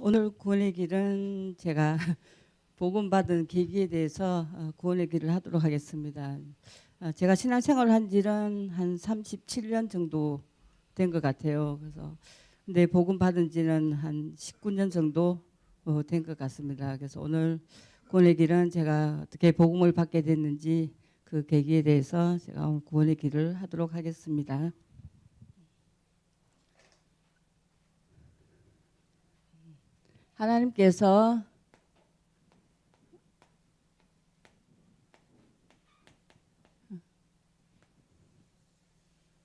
오늘 구원의 길은 제가 복음받은 계기에 대해서 구원의 길을 하도록 하겠습니다. 제가 신앙생활을 한 지는 한 37년 정도 된 것 같아요. 그래서 근데 복음 받은 지는 한 19년 정도 된 것 같습니다. 그래서 오늘 구원의 길은 제가 어떻게 복음을 받게 됐는지 그 계기에 대해서 제가 오늘 구원의 길을 하도록 하겠습니다. 하나님께서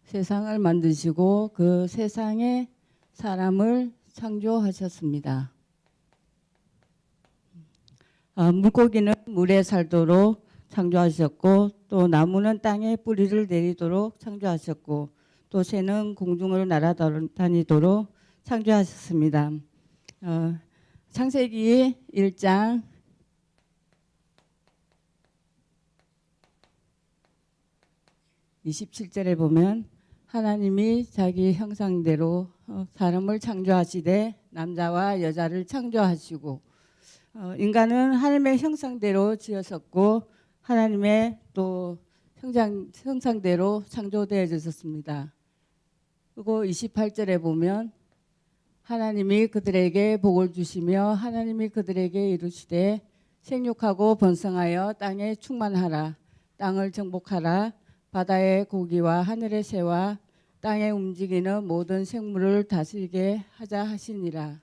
세상을 만드시고 그 세상에 사람을 창조하셨습니다. 물고기는 물에 살도록 창조하셨고, 또 나무는 땅에 뿌리를 내리도록 창조하셨고, 또 새는 공중으로 날아다니도록 창조하셨습니다. 창세기 1장 27절에 보면 하나님이 자기 형상대로 사람을 창조하시되 남자와 여자를 창조하시고, 인간은 하나님의 형상대로 지으셨고 하나님의 또 형상대로 창조되어졌습니다. 그리고 28절에 보면 하나님이 그들에게 복을 주시며 하나님이 그들에게 이르시되 생육하고 번성하여 땅에 충만하라. 땅을 정복하라. 바다의 고기와 하늘의 새와 땅에 움직이는 모든 생물을 다스리게 하자 하시니라.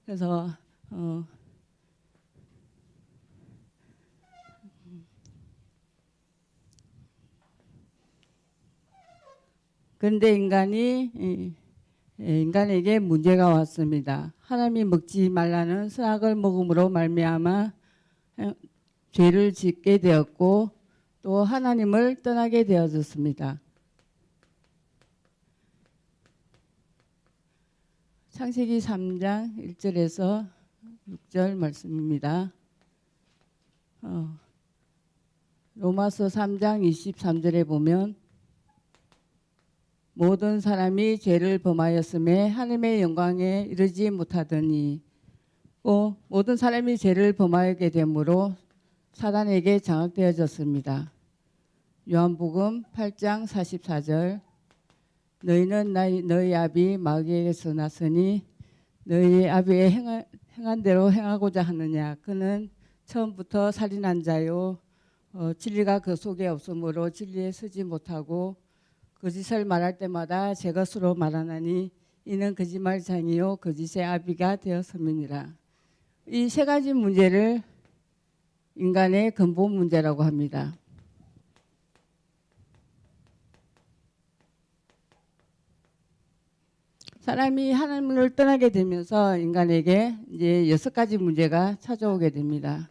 그래서 그런데 인간에게 문제가 왔습니다. 하나님이 먹지 말라는 선악을 먹음으로 말미암아 죄를 짓게 되었고 또 하나님을 떠나게 되어졌습니다. 창세기 3장 1절에서 6절 말씀입니다. 로마서 3장 23절에 보면 모든 사람이 죄를 범하였음에 하나님의 영광에 이르지 못하더니 모든 사람이 죄를 범하게 되므로 사단에게 장악되어졌습니다. 요한복음 8장 44절 너희는 너희 아비 마귀에게서 났으니 너희 아비의 행한 대로 행하고자 하느냐. 그는 처음부터 살인한 자요 진리가 그 속에 없으므로 진리에 서지 못하고 거짓을 말할 때마다 제 것으로 말하나니 이는 거짓말장이요 거짓의 아비가 되었음이니라. 이 세 가지 문제를 인간의 근본 문제라고 합니다. 사람이 하나님을 떠나게 되면서 인간에게 이제 6가지 문제가 찾아오게 됩니다.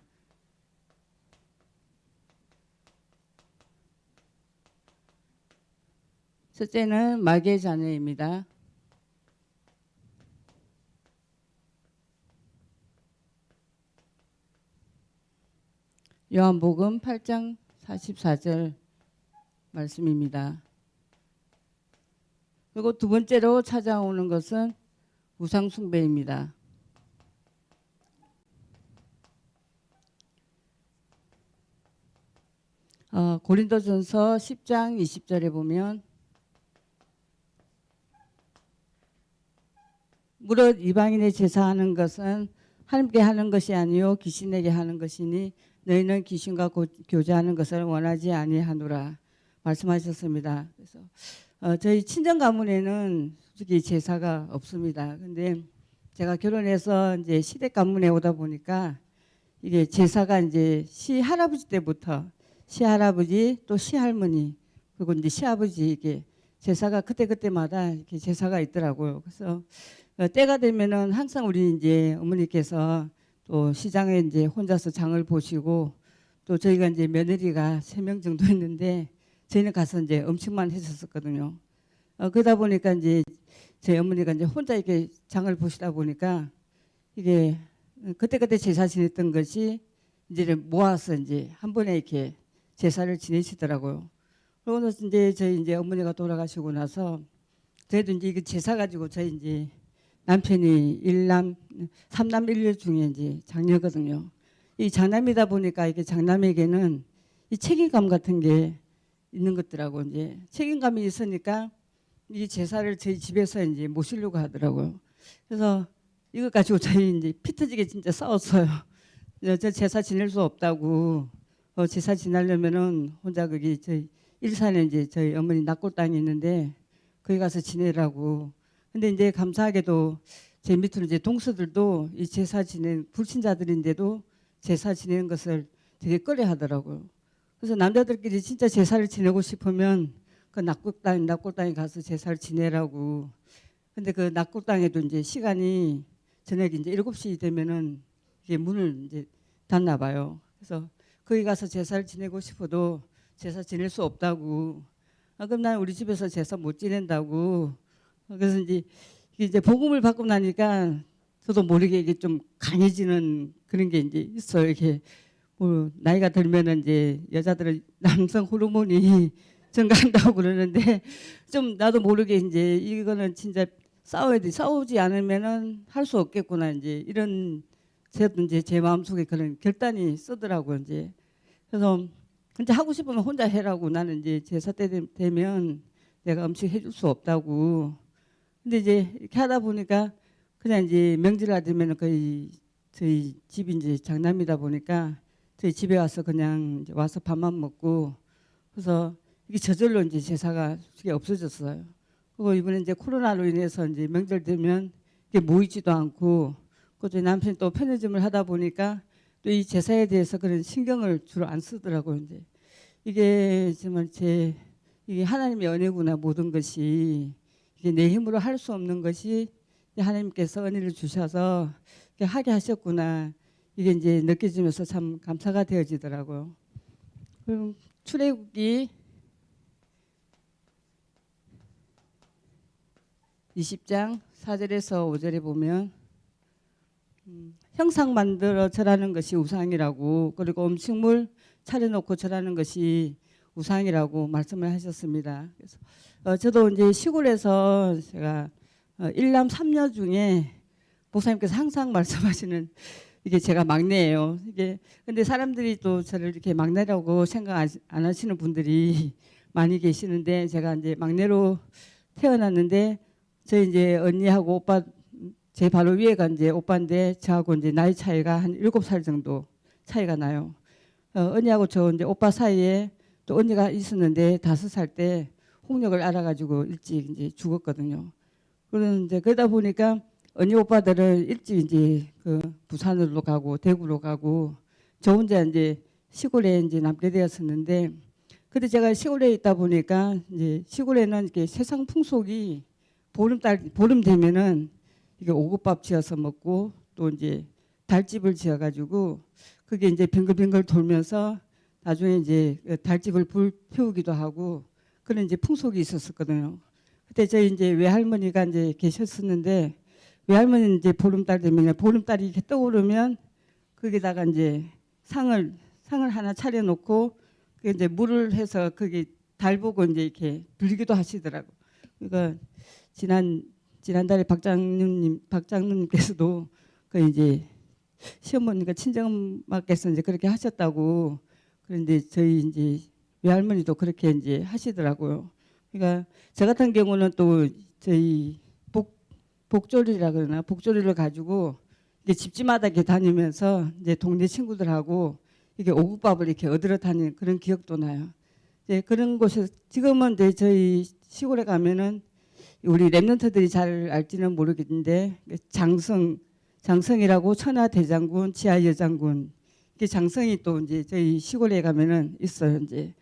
첫째는 마귀의 자녀입니다. 요한복음 8장 44절 말씀입니다. 그리고 두 번째로 찾아오는 것은 우상 숭배입니다. 고린도전서 10장 20절에 보면 무릇 이방인의 제사하는 것은 하나님께 하는 것이 아니요 귀신에게 하는 것이니 너희는 귀신과 교제하는 것을 원하지 아니하노라 말씀하셨습니다. 그래서 저희 친정 가문에는 솔직히 제사가 없습니다. 근데 제가 결혼해서 이제 시댁 가문에 오다 보니까 이게 제사가 이제 시할아버지 때부터 시할아버지 또 시할머니 그리고 이제 시아버지 이게 제사가 그때마다 이렇게 제사가 있더라고요. 그래서 때가 되면은 항상 우리 이제 어머니께서 또 시장에 이제 혼자서 장을 보시고 또 저희가 이제 며느리가 3명 정도 있는데 저희는 가서 이제 음식만 했었거든요. 그러다 보니까 이제 저희 어머니가 이제 혼자 이렇게 장을 보시다 보니까 이게 그때 제사 지냈던 것이 이제 모아서 이제 한 번에 이렇게 제사를 지내시더라고요. 그러고 이제 저희 이제 어머니가 돌아가시고 나서 저희도 이제 이거 제사 가지고 저희 이제 남편이 일남 삼남 일녀 중에 이제 장녀거든요. 이 장남이다 보니까 이게 장남에게는 이 책임감 같은 게 있는 것더라고. 이제 책임감이 있으니까 이 제사를 저희 집에서 이제 모시려고 하더라고요. 그래서 이것 가지고 저희 이제 피 터지게 진짜 싸웠어요. 저 제사 지낼 수 없다고. 제사 지내려면은 혼자 거기 저희 일산에 이제 저희 어머니 낙골 땅이 있는데 거기 가서 지내라고. 근데 이제 감사하게도 제 밑으로 이제 동서들도 이 제사 지낸 불신자들인데도 제사 지내는 것을 되게 꺼려 하더라고요. 그래서 남자들끼리 진짜 제사를 지내고 싶으면 그 낙골 땅에 가서 제사를 지내라고. 근데 그 낙골 땅에도 이제 시간이 저녁 이제 7시 되면은 이게 문을 이제 닫나 봐요. 그래서 거기 가서 제사를 지내고 싶어도 제사 지낼 수 없다고. 그럼 난 우리 집에서 제사 못 지낸다고. 그래서 이제 이게 이제 복음을 받고 나니까 저도 모르게 이게 좀 강해지는 그런 게 이제 있어요. 이렇게 뭐 나이가 들면은 이제 여자들은 남성 호르몬이 증가한다고 그러는데 좀 나도 모르게 이제 이거는 진짜 싸워야 돼. 싸우지 않으면은 할 수 없겠구나. 이제 이런 저도 이제 제 마음속에 그런 결단이 쓰더라고요. 이제 그래서 진짜 하고 싶으면 혼자 해라고. 나는 이제 제사 때 되면 내가 음식 해줄 수 없다고. 근데 이제 이렇게 하다 보니까 그냥 이제 명절날 되면은 거의 저희 집이 이제 장남이다 보니까 저희 집에 와서 그냥 이제 와서 밥만 먹고 그래서 이게 저절로 이제 제사가 솔직히 없어졌어요. 그리고 이번에 이제 코로나로 인해서 이제 명절 되면 이게 모이지도 않고 그 저희 남편이 또 편의점을 하다 보니까 또 이 제사에 대해서 그런 신경을 주로 안 쓰더라고요. 이제 이게 정말 이게 하나님의 은혜구나. 모든 것이 이게 내 힘으로 할 수 없는 것이 하나님께서 은혜를 주셔서 하게 하셨구나. 이게 이제 느껴지면서 참 감사가 되어지더라고요. 그럼 출애굽기 20장 4절에서 5절에 보면 형상 만들어 절하는 것이 우상이라고, 그리고 음식물 차려놓고 절하는 것이 우상이라고 말씀을 하셨습니다. 그래서 저도 이제 시골에서 제가 일남 3녀 중에 목사님께서 항상 말씀하시는, 이게 제가 막내예요. 이게 근데 사람들이 또 저를 이렇게 막내라고 생각 안 하시는 분들이 많이 계시는데, 제가 이제 막내로 태어났는데 저희 이제 언니하고 오빠, 제 바로 위에가 이제 오빠인데 저하고 이제 나이 차이가 한 7살 정도 차이가 나요. 언니하고 저 이제 오빠 사이에 또 언니가 있었는데 5살 때 홍역을 알아가지고 일찍 이제 죽었거든요. 그런데 그러다 보니까 언니 오빠들은 일찍 이제 그 부산으로 가고 대구로 가고 저 혼자 이제 시골에 이제 남게 되었었는데, 근데 제가 시골에 있다 보니까 이제 시골에는 이렇게 세상 풍속이 보름 되면은 이게 오곡밥 지어서 먹고 또 이제 달집을 지어가지고 그게 이제 빙글빙글 돌면서 나중에 이제 달집을 불 피우기도 하고 그런 이제 풍속이 있었거든요. 그때 저희 이제 외할머니가 이제 계셨었는데, 외할머니는 이제 보름달 되면 보름달이 이렇게 떠오르면 거기다가 이제 상을 하나 차려놓고 그 이제 물을 해서 거기 달 보고 이제 이렇게 불기도 하시더라고. 그러니까 지난달에 박장로님께서도 그 이제 시어머니가 친정엄마께서 이제 그렇게 하셨다고. 그런데 저희 이제 외할머니도 그렇게 이제 하시더라고요. 그러니까 저 같은 경우는 또 저희 복조리라 그러나, 복조리를 가지고 이제 집집마다 이렇게 다니면서 이제 동네 친구들하고 이게 오국밥을 이렇게 얻으러 다니는 그런 기억도 나요. 이제 그런 곳에 지금은 이제 저희 시골에 가면은 우리 랩런트들이 잘 알지는 모르겠는데 장성이라고 천하대장군, 지하여장군, 이게 장성이 또 이제 저희 시골에 가면은 있어요. 이제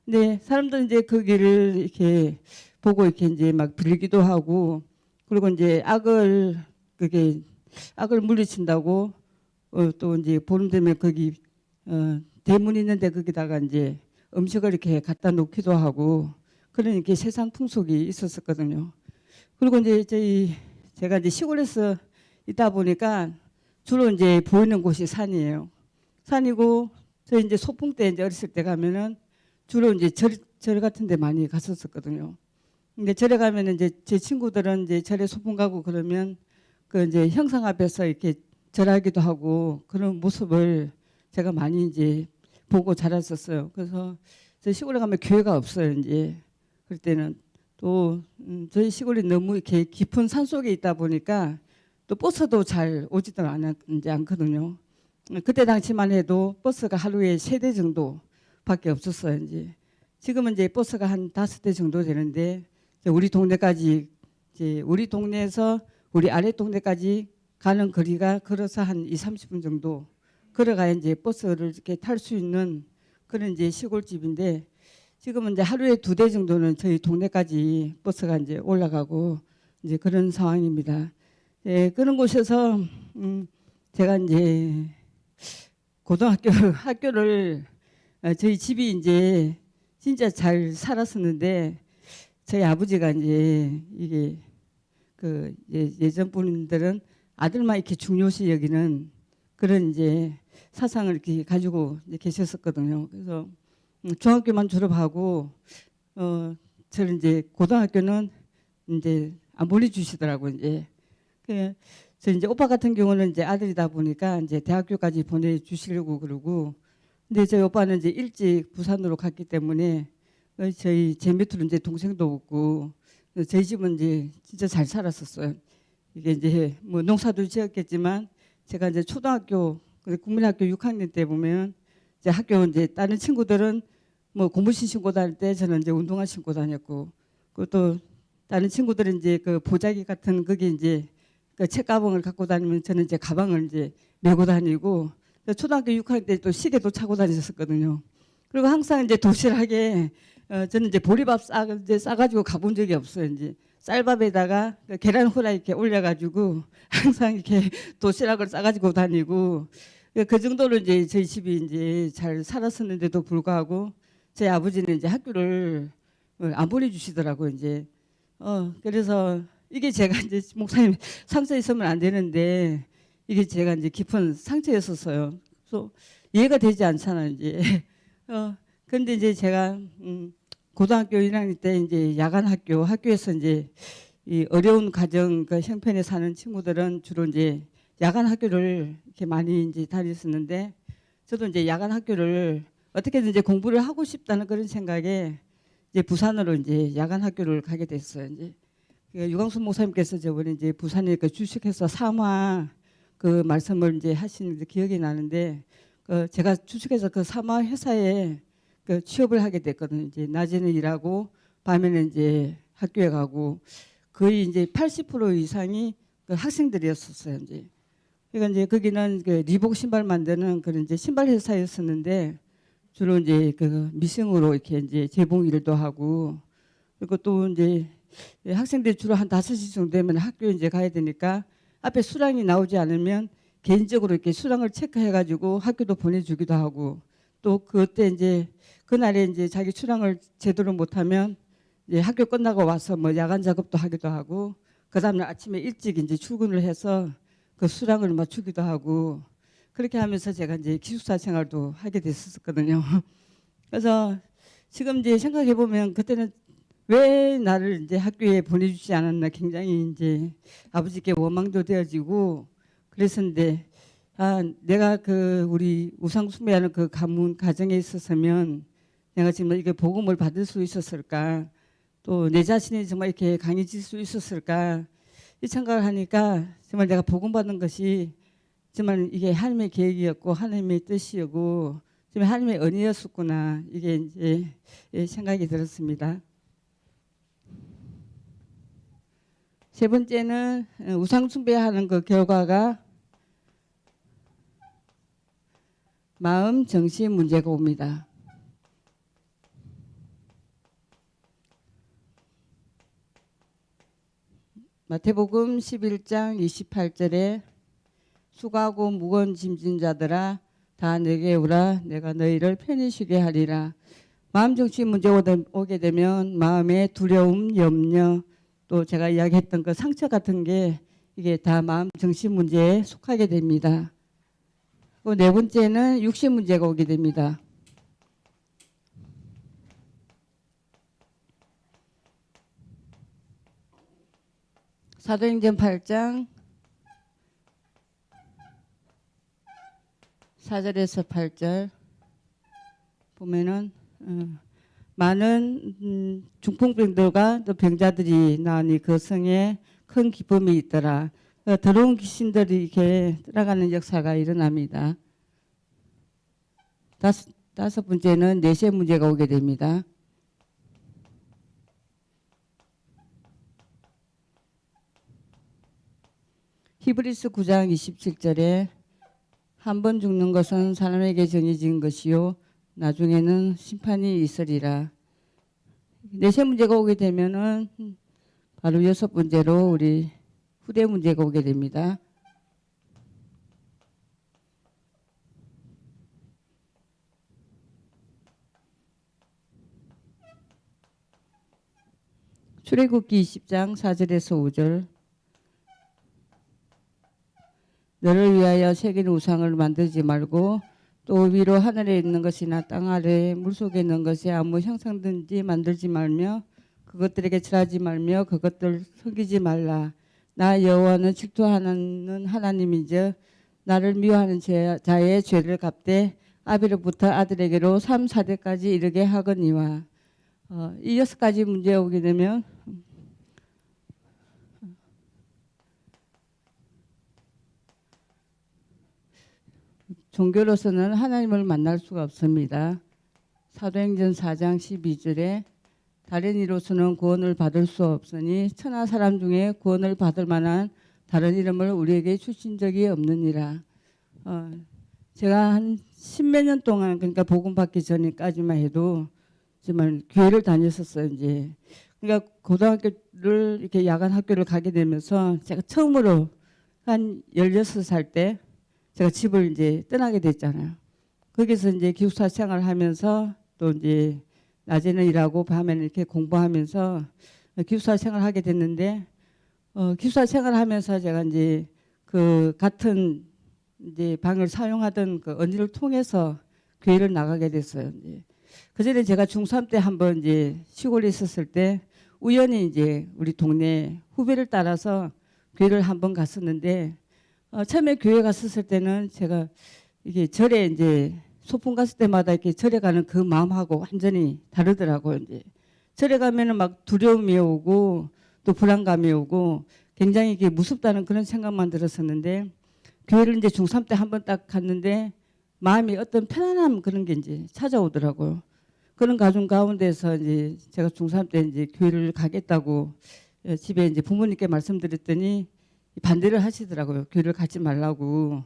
근데 사람들은 이제 그 길을 이렇게 보고 이렇게 이제 막 빌기도 하고, 그리고 이제 악을 물리친다고 또 이제 보름 되면 거기 대문 있는데 거기다가 이제 음식을 이렇게 갖다 놓기도 하고 그런 이렇게 세상 풍속이 있었거든요. 그리고 이제 제가 이제 시골에서 있다 보니까 주로 이제 보이는 곳이 산이에요. 산이고 저희 이제 소풍 때 이제 어렸을 때 가면은 주로 이제 절 같은 데 많이 갔었거든요. 근데 절에 가면은 이제 제 친구들은 이제 절에 소풍 가고 그러면 그 이제 형상 앞에서 이렇게 절하기도 하고 그런 모습을 제가 많이 이제 보고 자랐었어요. 그래서 저 시골에 가면 교회가 없어요. 이제 그럴 때는 또 저희 시골이 너무 이렇게 깊은 산 속에 있다 보니까 또 버스도 잘 오지도 이제 않거든요. 그때 당시만 해도 버스가 하루에 3대 정도밖에 없었어요. 이제 지금은 이제 버스가 한 5대 정도 되는데 이제 우리 동네까지 이제 우리 동네에서 우리 아래 동네까지 가는 거리가 걸어서 한 2, 30분 정도 걸어가야 이제 버스를 이렇게 탈 수 있는 그런 이제 시골집인데 지금은 이제 하루에 2대 정도는 저희 동네까지 버스가 이제 올라가고 이제 그런 상황입니다. 예, 그런 곳에서 제가 이제 고등학교 학교를 저희 집이 이제 진짜 잘 살았었는데 저희 아버지가 이제 이게 그 예전 분들은 아들만 이렇게 중요시 여기는 그런 이제 사상을 이렇게 가지고 이제 계셨었거든요. 그래서 중학교만 졸업하고 저는 이제 고등학교는 이제 안 보내주시더라고 이제. 저 이제 오빠 같은 경우는 이제 아들이다 보니까 이제 대학교까지 보내주시려고 그러고, 근데 저희 오빠는 이제 일찍 부산으로 갔기 때문에 저희 제 밑으로 이제 동생도 없고 저희 집은 이제 진짜 잘 살았었어요. 이게 이제 뭐 농사도 지었겠지만 제가 이제 초등학교 국민학교 6학년 때 보면 이제 학교 이제 다른 친구들은 뭐 고무신 신고 다닐 때 저는 이제 운동화 신고 다녔고, 그것도 다른 친구들은 이제 그 보자기 같은 그게 이제 그 책가방을 갖고 다니면 저는 이제 가방을 이제 메고 다니고 초등학교 6학년 때 또 시계도 차고 다녔었거든요. 그리고 항상 이제 도시락에 저는 이제 보리밥 싸가지고 가본 적이 없어요. 이제 쌀밥에다가 계란 후라이 이렇게 올려가지고 항상 이렇게 도시락을 싸가지고 다니고 그 정도로 이제 저희 집이 이제 잘 살았었는데도 불구하고 저희 아버지는 이제 학교를 안 보내주시더라고요. 이제 그래서 이게 제가 이제 목사님 상처 있으면 안 되는데 이게 제가 이제 깊은 상처였었어요. 그래서 이해가 되지 않잖아요. 이제 근데 이제 제가 고등학교 1학년 때 이제 야간 학교에서 이제 이 어려운 가정 그 형편에 사는 친구들은 주로 이제 야간 학교를 이렇게 많이 이제 다녔었는데 저도 이제 야간 학교를 어떻게든 이제 공부를 하고 싶다는 그런 생각에 이제 부산으로 이제 야간 학교를 가게 됐어요. 이제 유광수 목사님께서 저번에 이제 부산에 그 주식회사 삼화 그 말씀을 이제 하신 기억이 나는데 제가 주식회사 그 삼화 회사에 그 취업을 하게 됐거든요. 이제 낮에는 일하고 밤에는 이제 학교에 가고 거의 이제 80% 이상이 그 학생들이었었어요. 이제 그러니까 이제 거기는 그 리복 신발 만드는 그런 이제 신발 회사였었는데 주로 이제 그 미싱으로 이렇게 이제 재봉 일도 하고 그리고 또 이제 학생들이 주로 한 5시 정도 되면 학교에 이제 가야 되니까 앞에 수량이 나오지 않으면 개인적으로 이렇게 수량을 체크해가지고 학교도 보내주기도 하고 또 그때 이제 그날에 이제 자기 수량을 제대로 못하면 이제 학교 끝나고 와서 뭐 야간 작업도 하기도 하고 그 다음날 아침에 일찍 이제 출근을 해서 그 수량을 맞추기도 하고 그렇게 하면서 제가 이제 기숙사 생활도 하게 됐었거든요. 그래서 지금 이제 생각해 보면 그때는 왜 나를 이제 학교에 보내주지 않았나 굉장히 이제 아버지께 원망도 되어지고 그랬었는데 내가 그 우리 우상숭배하는 그 가문 가정에 있었으면 내가 지금 이게 복음을 받을 수 있었을까 또 내 자신이 정말 이렇게 강해질 수 있었을까 이 생각을 하니까 정말 내가 복음 받는 것이 정말 이게 하나님의 계획이었고 하나님의 뜻이었고 정말 하나님의 은혜였었구나 이게 이제 생각이 들었습니다. 세 번째는 우상 숭배하는 그 결과가 마음 정신 문제가 옵니다. 마태복음 11장 28절에 수고하고 무거운 짐진 자들아 다 내게 오라 내가 너희를 편히 쉬게 하리라. 마음 정신 문제 오게 되면 마음의 두려움, 염려 또 제가 이야기했던 그 상처 같은 게 이게 다 마음 정신 문제에 속하게 됩니다. 또 네 번째는 육신 문제가 오게 됩니다. 사도행전 8장 4절에서 8절 보면은 많은 중풍병들과 또 병자들이 나으니 그 성에 큰 기쁨이 있더라. 더러운 귀신들이 이렇게 들어가는 역사가 일어납니다. 다섯 번째는 내세 문제가 오게 됩니다. 히브리서 9장 27절에 한 번 죽는 것은 사람에게 정해진 것이요 나중에는 심판이 있으리라. 내세 문제가 오게 되면은 바로 여섯 번째로 우리 후대 문제가 오게 됩니다. 출애굽기 20장 4절에서 5절 너를 위하여 새긴 우상을 만들지 말고 또 위로 하늘에 있는 것이나 땅 아래 물속에 있는 것이 아무 형상든지 만들지 말며 그것들에게 절하지 말며 그것들 섬기지 말라. 나 여호와는 질투하는 하나님이죠. 나를 미워하는 자의 죄를 갚되 아비로부터 아들에게로 3, 4대까지 이르게 하거니와. 이 6가지 문제에 오게 되면 종교로서는 하나님을 만날 수가 없습니다. 사도행전 4장 12절에 다른 이로서는 구원을 받을 수 없으니 천하 사람 중에 구원을 받을 만한 다른 이름을 우리에게 주신 적이 없느니라. 제가 한 10몇 년 동안 그러니까 복음 받기 전까지만 해도 정말 교회를 다녔었어요. 이제 그러니까 고등학교를 이렇게 야간 학교를 가게 되면서 제가 처음으로 한 16살 때 제가 집을 이제 떠나게 됐잖아요. 거기서 이제 기숙사 생활을 하면서 또 이제 낮에는 일하고 밤에는 이렇게 공부하면서 기숙사 생활을 하게 됐는데 기숙사 생활을 하면서 제가 이제 그 같은 이제 방을 사용하던 그 언니를 통해서 교회를 나가게 됐어요. 이제 그 전에 제가 중3 때 한번 이제 시골에 있었을 때 우연히 이제 우리 동네 후배를 따라서 교회를 한번 갔었는데 처음에 교회 갔었을 때는 제가 이게 절에 이제 소풍 갔을 때마다 이렇게 절에 가는 그 마음하고 완전히 다르더라고요. 이제 절에 가면은 막 두려움이 오고 또 불안감이 오고 굉장히 이게 무섭다는 그런 생각만 들었었는데 교회를 이제 중3 때 한번 딱 갔는데 마음이 어떤 편안함 그런 게 이제 찾아오더라고요. 그런 가정 가운데서 이제 제가 중3 때 이제 교회를 가겠다고 집에 이제 부모님께 말씀드렸더니 반대를 하시더라고요. 교회를 가지 말라고.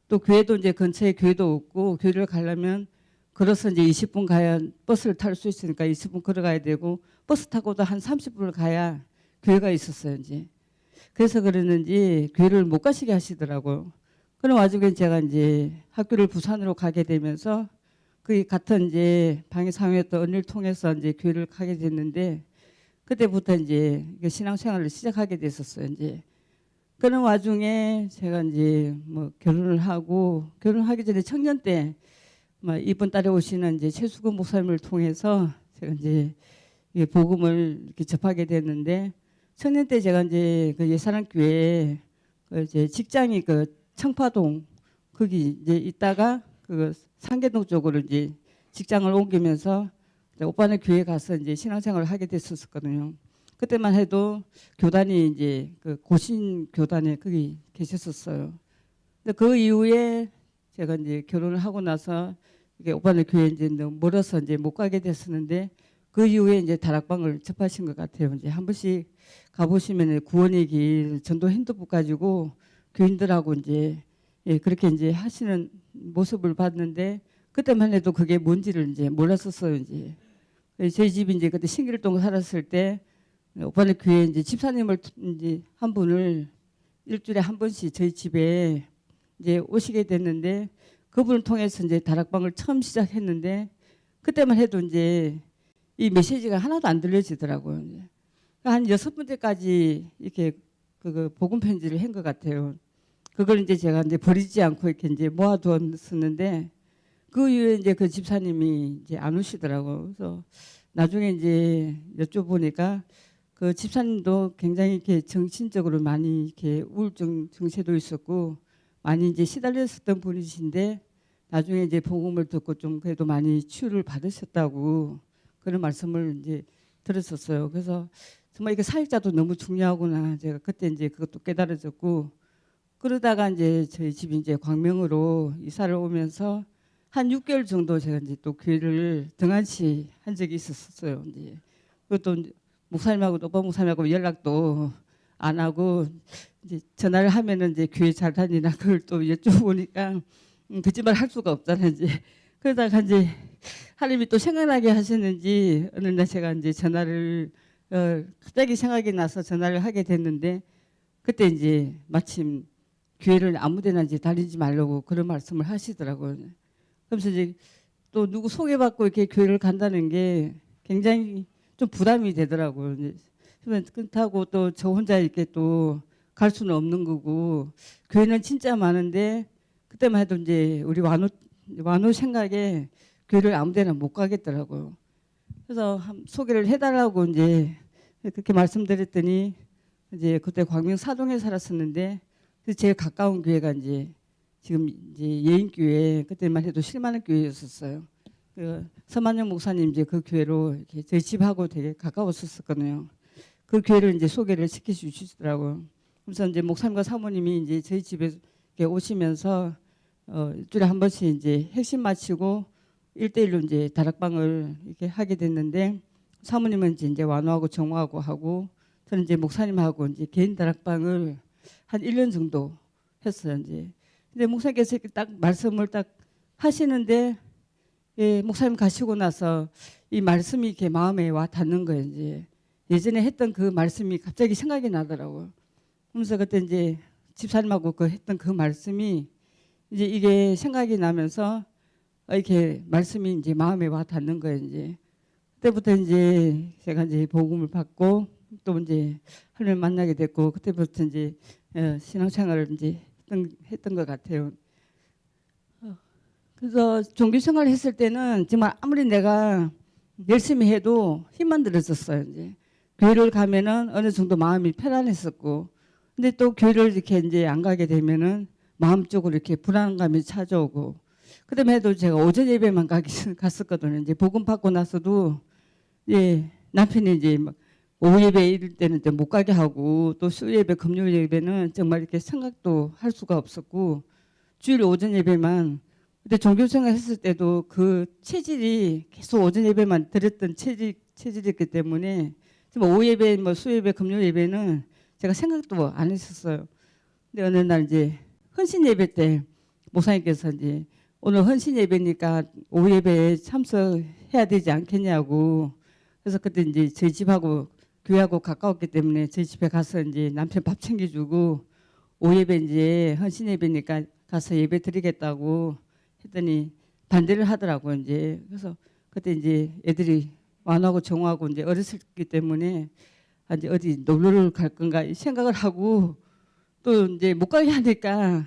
또 교회도 이제 근처에 교회도 없고 교회를 가려면 걸어서 이제 20분 가야 버스를 탈 수 있으니까 20분 걸어가야 되고 버스 타고도 한 30분을 가야 교회가 있었어요. 이제 그래서 그랬는지 교회를 못 가시게 하시더라고요. 그런 와중에 제가 이제 학교를 부산으로 가게 되면서 그 같은 이제 방에 사용했던 언니를 통해서 이제 교회를 가게 됐는데 그때부터 이제 신앙생활을 시작하게 됐었어요. 이제 그런 와중에 제가 이제 뭐 결혼을 하고 결혼하기 전에 청년 때 이번 달에 오시는 이제 최수근 목사님을 통해서 제가 이제 복음을 이렇게 접하게 됐는데 청년 때 제가 이제 그 예산한 교회에 그 이제 직장이 그 청파동 거기 이제 있다가 그 상계동 쪽으로 이제 직장을 옮기면서 오빠는 교회 가서 이제 신앙생활을 하게 됐었거든요. 그때만 해도 교단이 이제 그 고신 교단에 거기 계셨었어요. 근데 그 이후에 제가 이제 결혼을 하고 나서 이게 오빠네 교회 이제 너무 멀어서 이제 못 가게 됐었는데 그 이후에 이제 다락방을 접하신 것 같아요. 이제 한 번씩 가보시면 구원의 길 전도 핸드북 가지고 교인들하고 이제 그렇게 이제 하시는 모습을 봤는데 그때만 해도 그게 뭔지를 이제 몰랐었어요. 이제 저희 집이 이제 그때 신길동 살았을 때 오빠네 교회 이제 집사님을 이제 한 분을 일주일에 한 번씩 저희 집에 이제 오시게 됐는데 그분을 통해서 이제 다락방을 처음 시작했는데 그때만 해도 이제 이 메시지가 하나도 안 들려지더라고요. 그러니까 한 6번째까지 이렇게 그 복음 편지를 한 것 같아요. 그걸 이제 제가 이제 버리지 않고 이렇게 이제 모아두었었는데 그 이후에 이제 그 집사님이 이제 안 오시더라고요. 그래서 나중에 이제 여쭤보니까 그 집사님도 굉장히 이렇게 정신적으로 많이 이렇게 우울증 증세도 있었고 많이 이제 시달렸었던 분이신데 나중에 이제 복음을 듣고 좀 그래도 많이 치유를 받으셨다고 그런 말씀을 이제 들었었어요. 그래서 정말 이게 사역자도 너무 중요하구나. 제가 그때 이제 그것도 깨달아졌고, 그러다가 이제 저희 집이 이제 광명으로 이사를 오면서 한 6개월 정도 제가 이제 또 교회를 등한시 한 적이 있었어요. 이제 그것도 목사님하고 오빠 목사님하고 연락도 안 하고 이제 전화를 하면은 이제 교회 잘 다니나 그걸 또 여쭤보니까 거짓말 할 수가 없잖아요. 이제 그러다가 이제 하나님이 또 생각나게 하셨는지 어느 날 제가 이제 전화를 갑자기 생각이 나서 전화를 하게 됐는데, 그때 이제 마침 교회를 아무데나 이제 다니지 말라고 그런 말씀을 하시더라고요. 그러면서 이제 또 누구 소개받고 이렇게 교회를 간다는 게 굉장히 좀 부담이 되더라고요. 이제 그렇다고 또 저 혼자 이렇게 또 갈 수는 없는 거고, 교회는 진짜 많은데 그때만 해도 이제 우리 완호 생각에 교회를 아무데나 못 가겠더라고요. 그래서 소개를 해달라고 이제 그렇게 말씀드렸더니, 이제 그때 광명 사동에 살았었는데 제일 가까운 교회가 이제 지금 이제 예인교회, 그때만 해도 실만한 교회였었어요. 그 서만영 목사님 이제 그 교회로 이렇게 저희 집하고 되게 가까웠었거든요. 그 교회를 이제 소개를 시켜주시더라고요. 그래서 이제 목사님과 사모님이 이제 저희 집에 오시면서 일주일에 한 번씩 이제 핵심 마치고 1대1로 이제 다락방을 이렇게 하게 됐는데, 사모님은 이제 완호하고 정호하고 하고, 저는 이제 목사님하고 이제 개인 다락방을 한 1년 정도 했어요. 이제 근데 목사님께서 이렇게 딱 말씀을 딱 하시는데, 예, 목사님 가시고 나서 이 말씀이 이렇게 마음에 와 닿는 거예요. 이제 예전에 했던 그 말씀이 갑자기 생각이 나더라고요. 그러면서 그때 이제 집사님하고 그 했던 그 말씀이 이제 이게 생각이 나면서 이렇게 말씀이 이제 마음에 와 닿는 거예요. 이제 그때부터 이제 제가 이제 복음을 받고 또 이제 하나님 만나게 됐고, 그때부터 이제 신앙생활을 이제 했던 것 같아요. 그래서 종교생활을 했을 때는 정말 아무리 내가 열심히 해도 힘만 들었었어요. 이제 교회를 가면은 어느 정도 마음이 편안했었고, 근데 또 교회를 이렇게 이제 안 가게 되면은 마음적으로 이렇게 불안감이 찾아오고, 그다음에 해도 제가 오전 예배만 갔었거든요. 이제 복음 받고 나서도 예, 남편이 이제 막 오후 예배 이럴 때는 못 가게 하고, 또 수 예배, 금요일 예배는 정말 이렇게 생각도 할 수가 없었고, 주일 오전 예배만. 근데 종교생활 했을 때도 그 체질이 계속 오전 예배만 드렸던 체질이었기 때문에 정말 오후 예배, 뭐 수 예배, 금요일 예배는 제가 생각도 안 했었어요. 근데 어느 날 이제 헌신 예배 때 목사님께서 이제 오늘 헌신 예배니까 오후 예배에 참석해야 되지 않겠냐고. 그래서 그때 이제 저희 집하고 교회하고 가까웠기 때문에 저희 집에 가서 이제 남편 밥 챙겨주고, 오후 예배 이제 헌신 예배니까 가서 예배 드리겠다고 했더니 반대를 하더라고요. 이제 그래서 그때 이제 애들이 완하고 정하고 이제 어렸었기 때문에 이제 어디 놀러를 갈 건가 생각을 하고, 또 이제 못 가게 하니까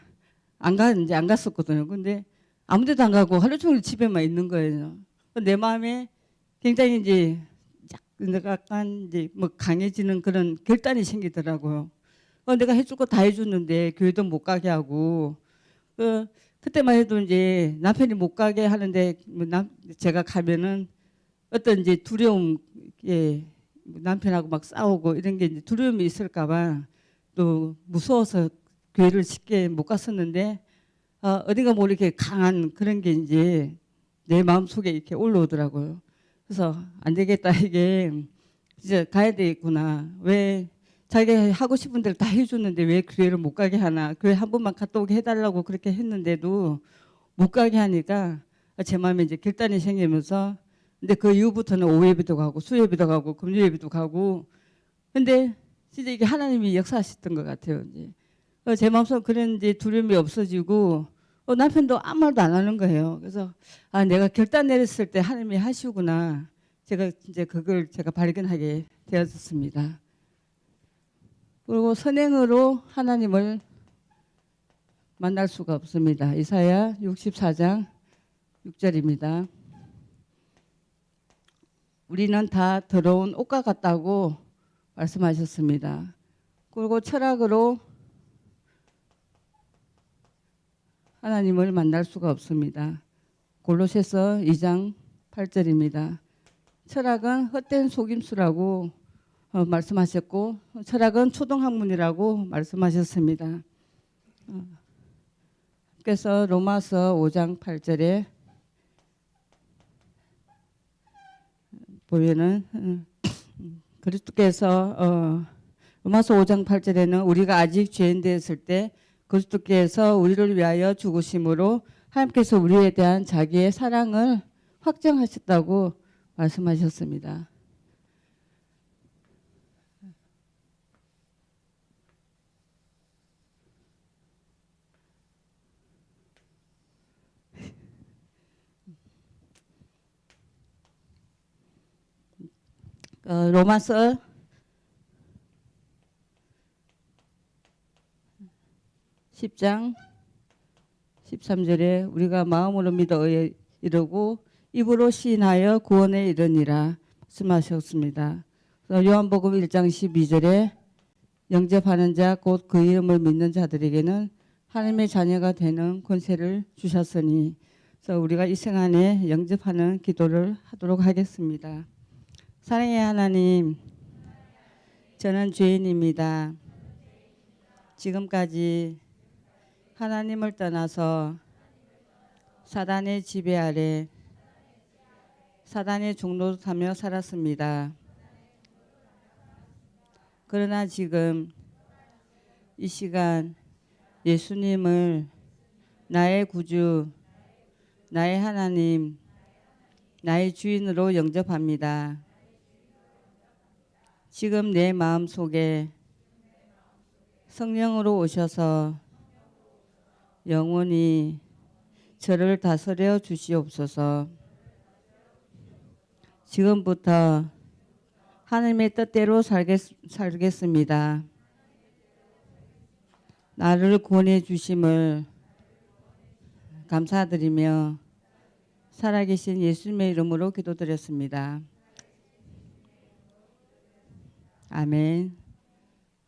이제 안 갔었거든요. 근데 아무데도 안 가고 하루 종일 집에만 있는 거예요. 내 마음에 굉장히 이제 약간 이제 뭐 강해지는 그런 결단이 생기더라고요. 내가 해줄 거 다 해줬는데 교회도 못 가게 하고, 그때만 해도 이제 남편이 못 가게 하는데 제가 가면은 어떤 이제 두려움, 예, 남편하고 막 싸우고 이런 게 이제 두려움이 있을까봐 또 무서워서 교회를 쉽게 못 갔었는데, 어딘가 모르게 강한 그런 게 이제 내 마음 속에 이렇게 올라오더라고요. 그래서 안 되겠다, 이게 이제 가야 되겠구나. 왜 자기가 하고 싶은 대로 다 해줬는데 왜 교회를 못 가게 하나. 교회 한 번만 갔다 오게 해달라고 그렇게 했는데도 못 가게 하니까 제 마음에 이제 결단이 생기면서, 근데 그 이후부터는 오후 예배도 가고 수 예배도 가고 금요 예배도 가고. 근데 진짜 이게 하나님이 역사하셨던 것 같아요. 이제 제 마음속 그런 이제 두려움이 없어지고, 남편도 아무 말도 안 하는 거예요. 그래서 내가 결단 내렸을 때 하나님이 하시구나. 제가 이제 그걸 제가 발견하게 되었습니다. 그리고 선행으로 하나님을 만날 수가 없습니다. 이사야 64장 6절입니다. 우리는 다 더러운 옷과 같다고 말씀하셨습니다. 그리고 철학으로 하나님을 만날 수가 없습니다. 골로새서 2장 8절입니다. 철학은 헛된 속임수라고 말씀하셨고 철학은 초등학문이라고 말씀하셨습니다. 그래서 로마서 5장 8절에 보면은 그리스도께서 로마서 5장 8절에는 우리가 아직 죄인 되었을 때 그리스도께서 우리를 위하여 죽으심으로 하나님께서 우리에 대한 자기의 사랑을 확정하셨다고 말씀하셨습니다. 로마서 10장 13절에 우리가 마음으로 믿어 이르고 입으로 시인하여 구원에 이르니라 말씀하셨습니다. 요한복음 1장 12절에 영접하는 자 곧 그 이름을 믿는 자들에게는 하나님의 자녀가 되는 권세를 주셨으니 그래서 우리가 이 시간에 영접하는 기도를 하도록 하겠습니다. 사랑의 하나님, 저는 죄인입니다. 지금까지 하나님을 떠나서 사단의 지배 아래 사단의 종로 타며 살았습니다. 그러나 지금 이 시간 예수님을 나의 구주, 나의 하나님, 나의 주인으로 영접합니다. 지금 내 마음 속에 성령으로 오셔서 영원히 저를 다스려 주시옵소서. 지금부터 하나님의 뜻대로 살겠습니다. 나를 구원해 주심을 감사드리며 살아계신 예수님의 이름으로 기도드렸습니다. 아멘.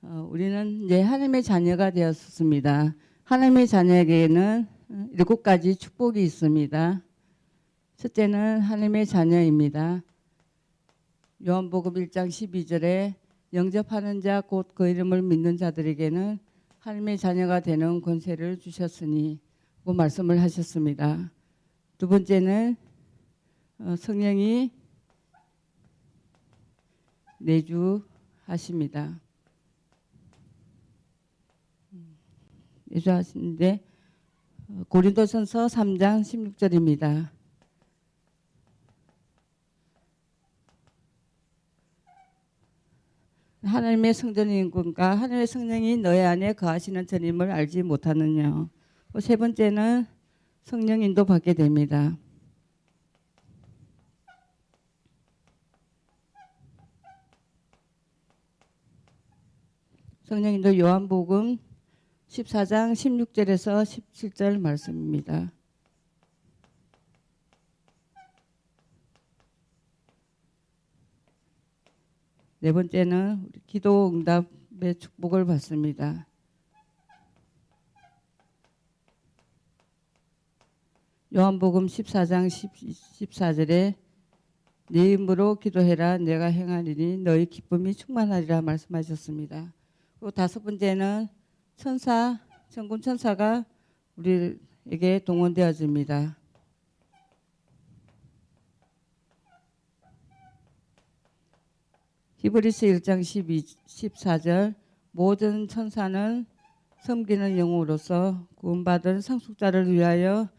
우리는 이제 하나님의 자녀가 되었습니다. 하나님의 자녀에게는 7가지 축복이 있습니다. 첫째는 하나님의 자녀입니다. 요한복음 1장 12절에 영접하는 자 곧 그 이름을 믿는 자들에게는 하나님의 자녀가 되는 권세를 주셨으니 그 말씀을 하셨습니다. 두 번째는 성령이 내주하십니다. 내주하시는데 고린도전서 3장 16절입니다. 하나님의 성전인 군과 하나님의 성령이 너희 안에 거하시는 전임을 알지 못하느냐. 세 번째는 성령 인도 받게 됩니다. 성령 인도 요한복음 14장 16절에서 17절 말씀입니다. 네 번째는 기도 응답의 축복을 받습니다. 요한복음 14장 14절에 네 이름으로 기도해라 내가 행하리니 너희 기쁨이 충만하리라 말씀하셨습니다. 그리고 다섯 번째는 천군 천사가 우리에게 동원되어집니다. 히브리서 1장 14절 모든 천사는 섬기는 영으로서 구원받은 상속자를 위하여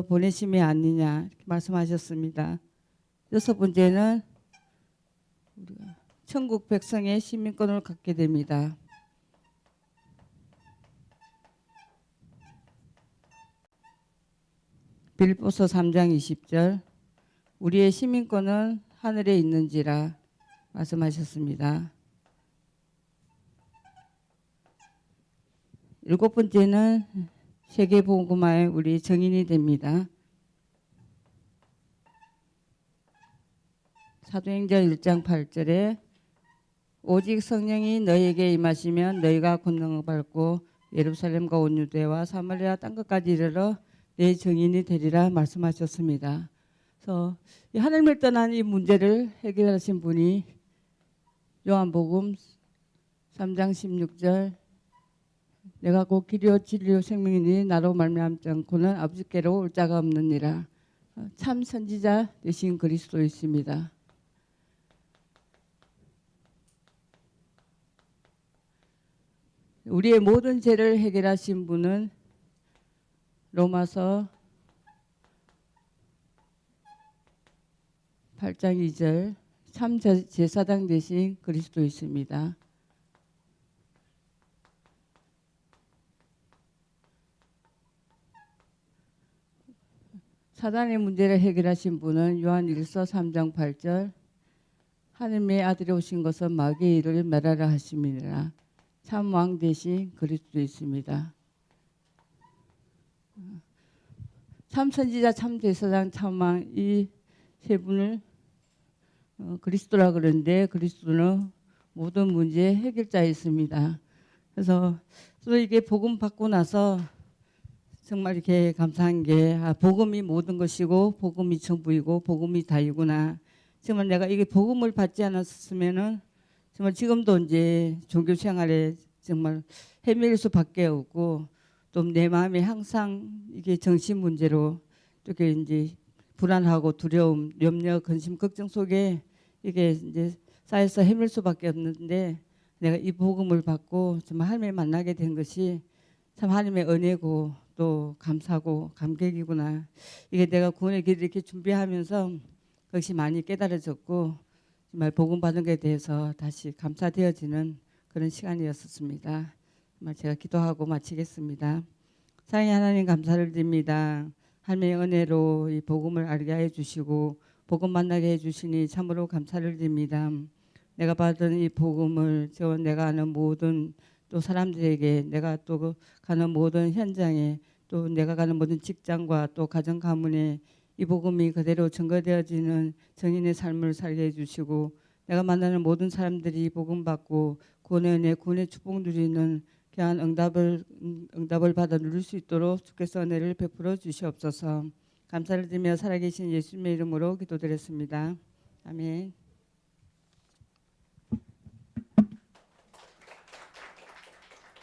보내심이 아니냐 이렇게 말씀하셨습니다. 여섯 번째는 우리가 천국 백성의 시민권을 갖게 됩니다. 빌립보서 3장 20절 우리의 시민권은 하늘에 있는지라 말씀하셨습니다. 일곱 번째는 세계복음화의 우리 정인이 됩니다. 사도행전 1장 8절에 오직 성령이 너희에게 임하시면 너희가 권능을 받고 예루살렘과 온 유대와 사마리아 땅 끝까지 이르러 내 증인이 되리라 말씀하셨습니다. 그래서 이 하늘을 떠난 이 문제를 해결하신 분이 요한복음 3장 16절 내가 곧 길이요 진리요 생명이니 나로 말미암지 않고는 아버지께로 올 자가 없느니라. 참 선지자 되신 그리스도이십니다. 우리의 모든 죄를 해결하신 분은 로마서 8장 2절 참 제사장 되신 그리스도이십니다. 사단의 문제를 해결하신 분은 요한일서 3장 8절 하느님의 아들이 오신 것은 마귀의 일을 멸하라 하심이니라. 참 왕 되신 그리스도이십니다. 참 선지자, 참 제사장, 참 왕 이 세 분을 그리스도라 그러는데 그리스도는 모든 문제의 해결자였습니다. 그래서 또 이게 복음 받고 나서 정말 이렇게 감사한 게 복음이 모든 것이고 복음이 전부이고 복음이 다이구나. 정말 내가 이게 복음을 받지 않았으면은 정말 지금도 이제 종교 생활에 정말 헤맬 수밖에 없고 또 내 마음이 항상 이게 정신 문제로 이렇게 이제 불안하고 두려움, 염려, 근심, 걱정 속에 이게 이제 쌓여서 헤맬 수밖에 없는데 내가 이 복음을 받고 정말 하나님을 만나게 된 것이 참 하나님의 은혜고 또 감사고 감격이구나. 이게 내가 구원의 길을 이렇게 준비하면서 그것이 많이 깨달아졌고 정말 복음 받은 것에 대해서 다시 감사되어지는 그런 시간이었습니다. 정말 제가 기도하고 마치겠습니다. 사랑의 하나님 감사를 드립니다. 하나님의 은혜로 이 복음을 알게 해주시고 복음 만나게 해주시니 참으로 감사를 드립니다. 내가 받은 이 복음을 내가 아는 모든 또 사람들에게 내가 또 가는 모든 현장에 또 내가 가는 모든 직장과 또 가정 가문에 이 복음이 그대로 증거되어지는 정인의 삶을 살게 해주시고 내가 만나는 모든 사람들이 이 복음 받고 구원의 은혜, 구원의 축복 누리는 귀한 응답을 받아 누릴 수 있도록 주께서 은혜를 베풀어 주시옵소서. 감사를 드리며 살아계신 예수님의 이름으로 기도드렸습니다. 아멘.